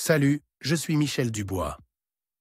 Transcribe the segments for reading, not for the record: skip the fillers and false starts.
Salut, je suis Michel Dubois.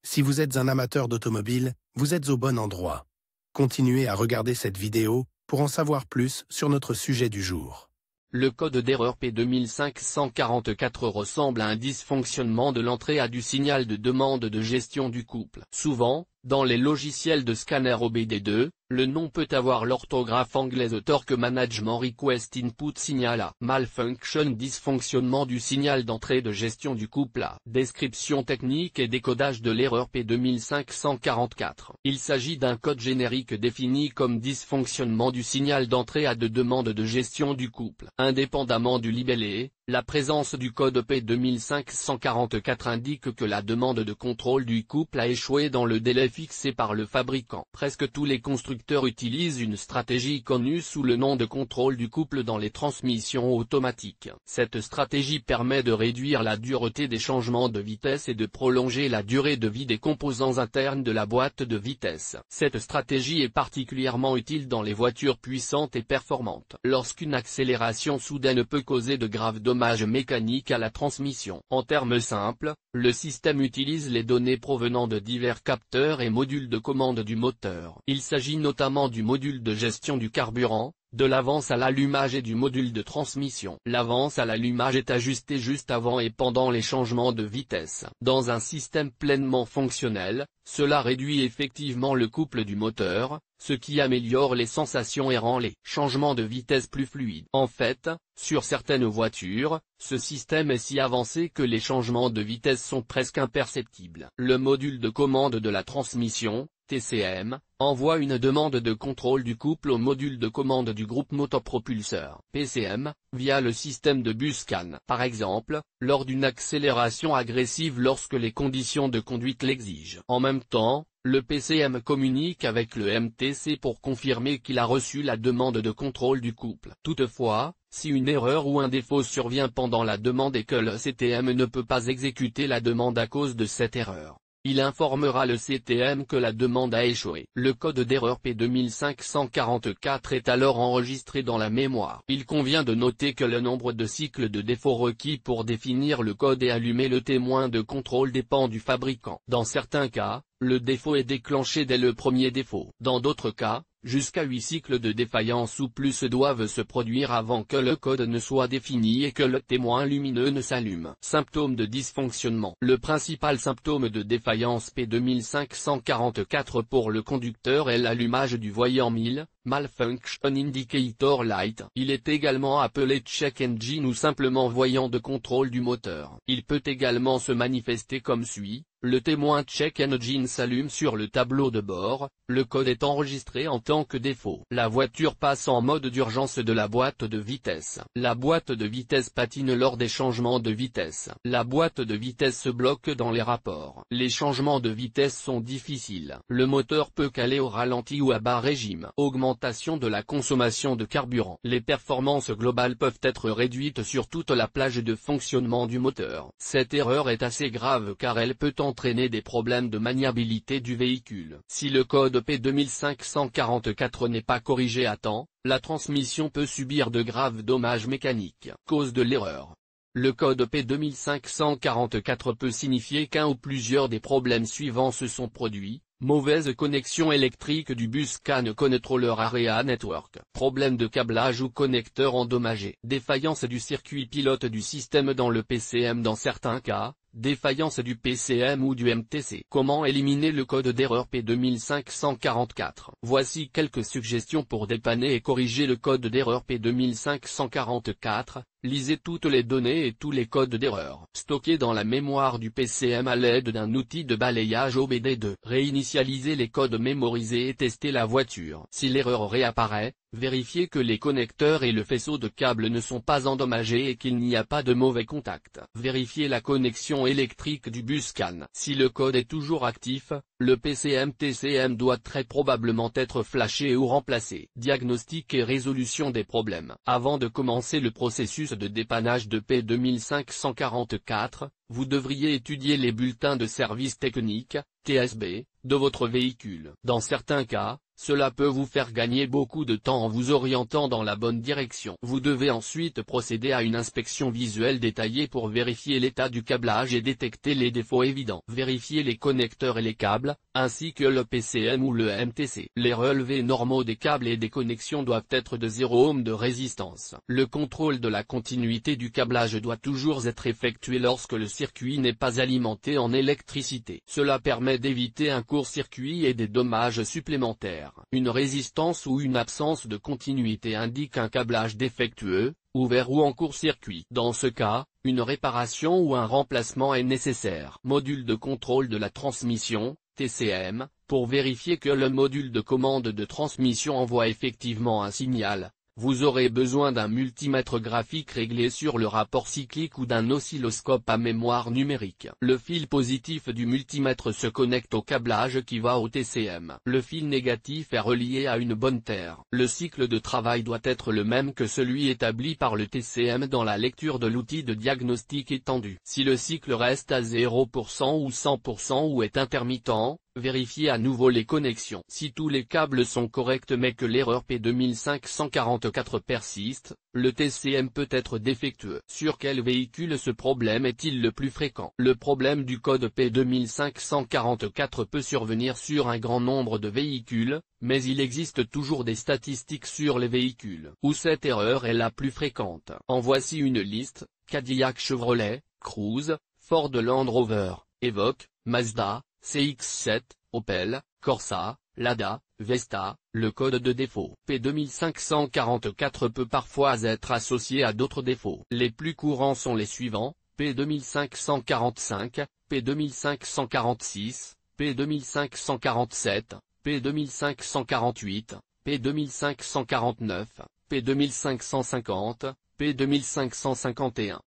Si vous êtes un amateur d'automobile, vous êtes au bon endroit. Continuez à regarder cette vidéo pour en savoir plus sur notre sujet du jour. Le code d'erreur P2544 ressemble à un dysfonctionnement de l'entrée à du signal de demande de gestion du couple. Souvent, dans les logiciels de scanner OBD2, le nom peut avoir l'orthographe anglaise Torque Management Request Input Signal A. Malfunction dysfonctionnement du signal d'entrée de gestion du couple A. Description technique et décodage de l'erreur P2544. Il s'agit d'un code générique défini comme dysfonctionnement du signal d'entrée à de demande de gestion du couple. Indépendamment du libellé, la présence du code P2544 indique que la demande de contrôle du couple a échoué dans le délai fixé par le fabricant. Presque tous les constructeurs utilisent une stratégie connue sous le nom de contrôle du couple dans les transmissions automatiques. Cette stratégie permet de réduire la dureté des changements de vitesse et de prolonger la durée de vie des composants internes de la boîte de vitesse. Cette stratégie est particulièrement utile dans les voitures puissantes et performantes. Lorsqu'une accélération soudaine peut causer de graves dommages mécaniques à la transmission. En termes simples, le système utilise les données provenant de divers capteurs et modules de commande du moteur. Il s'agit notamment du module de gestion du carburant, de l'avance à l'allumage et du module de transmission. L'avance à l'allumage est ajustée juste avant et pendant les changements de vitesse. Dans un système pleinement fonctionnel, cela réduit effectivement le couple du moteur, ce qui améliore les sensations et rend les changements de vitesse plus fluides. En fait, sur certaines voitures, ce système est si avancé que les changements de vitesse sont presque imperceptibles. Le module de commande de la transmission, TCM, envoie une demande de contrôle du couple au module de commande du groupe motopropulseur, PCM, via le système de bus-scan. Par exemple, lors d'une accélération agressive lorsque les conditions de conduite l'exigent. En même temps, le PCM communique avec le MTC pour confirmer qu'il a reçu la demande de contrôle du couple. Toutefois, si une erreur ou un défaut survient pendant la demande et que le CTM ne peut pas exécuter la demande à cause de cette erreur, il informera le CTM que la demande a échoué. Le code d'erreur P2544 est alors enregistré dans la mémoire. Il convient de noter que le nombre de cycles de défaut requis pour définir le code et allumer le témoin de contrôle dépend du fabricant. Dans certains cas, le défaut est déclenché dès le premier défaut. Dans d'autres cas, jusqu'à 8 cycles de défaillance ou plus doivent se produire avant que le code ne soit défini et que le témoin lumineux ne s'allume. Symptômes de dysfonctionnement. Le principal symptôme de défaillance P2544 pour le conducteur est l'allumage du voyant 1000, Malfunction Indicator Light. Il est également appelé Check Engine ou simplement voyant de contrôle du moteur. Il peut également se manifester comme suit. Le témoin Check Engine s'allume sur le tableau de bord, le code est enregistré en tant que défaut. La voiture passe en mode d'urgence de la boîte de vitesse. La boîte de vitesse patine lors des changements de vitesse. La boîte de vitesse se bloque dans les rapports. Les changements de vitesse sont difficiles. Le moteur peut caler au ralenti ou à bas régime. Augmentation de la consommation de carburant. Les performances globales peuvent être réduites sur toute la plage de fonctionnement du moteur. Cette erreur est assez grave car elle peut entraîner des problèmes de maniabilité du véhicule. Si le code P2544 n'est pas corrigé à temps, la transmission peut subir de graves dommages mécaniques. Cause de l'erreur. Le code P2544 peut signifier qu'un ou plusieurs des problèmes suivants se sont produits. Mauvaise connexion électrique du bus CAN Controller Area Network. Problème de câblage ou connecteur endommagé. Défaillance du circuit pilote du système dans le PCM dans certains cas. Défaillance du PCM ou du MTC. Comment éliminer le code d'erreur P2544? Voici quelques suggestions pour dépanner et corriger le code d'erreur P2544. Lisez toutes les données et tous les codes d'erreur stockés dans la mémoire du PCM à l'aide d'un outil de balayage OBD2. Réinitialisez les codes mémorisés et testez la voiture. Si l'erreur réapparaît, vérifiez que les connecteurs et le faisceau de câbles ne sont pas endommagés et qu'il n'y a pas de mauvais contact. Vérifiez la connexion électrique du bus CAN. Si le code est toujours actif, Le PCM-TCM doit très probablement être flashé ou remplacé. Diagnostic et résolution des problèmes. Avant de commencer le processus de dépannage de P2544, vous devriez étudier les bulletins de service technique, TSB, de votre véhicule. Dans certains cas, cela peut vous faire gagner beaucoup de temps en vous orientant dans la bonne direction. Vous devez ensuite procéder à une inspection visuelle détaillée pour vérifier l'état du câblage et détecter les défauts évidents. Vérifier les connecteurs et les câbles, ainsi que le PCM ou le MTC. Les relevés normaux des câbles et des connexions doivent être de 0 ohm de résistance. Le contrôle de la continuité du câblage doit toujours être effectué lorsque le circuit n'est pas alimenté en électricité. Cela permet d'éviter un court-circuit et des dommages supplémentaires. Une résistance ou une absence de continuité indique un câblage défectueux, ouvert ou en court-circuit. Dans ce cas, une réparation ou un remplacement est nécessaire. Module de contrôle de la transmission, TCM, pour vérifier que le module de commande de transmission envoie effectivement un signal. Vous aurez besoin d'un multimètre graphique réglé sur le rapport cyclique ou d'un oscilloscope à mémoire numérique. Le fil positif du multimètre se connecte au câblage qui va au TCM. Le fil négatif est relié à une bonne terre. Le cycle de travail doit être le même que celui établi par le TCM dans la lecture de l'outil de diagnostic étendu. Si le cycle reste à 0% ou 100% ou est intermittent, vérifiez à nouveau les connexions. Si tous les câbles sont corrects mais que l'erreur P2544 persiste, le TCM peut être défectueux. Sur quel véhicule ce problème est-il le plus fréquent? Le problème du code P2544 peut survenir sur un grand nombre de véhicules, mais il existe toujours des statistiques sur les véhicules où cette erreur est la plus fréquente. En voici une liste: Cadillac, Chevrolet, Cruze, Ford, Land Rover, Evoque, Mazda, CX-7, Opel, Corsa, Lada, Vesta. Le code de défaut P2544 peut parfois être associé à d'autres défauts. Les plus courants sont les suivants: P2545, P2546, P2547, P2548, P2549, P2550, P2551.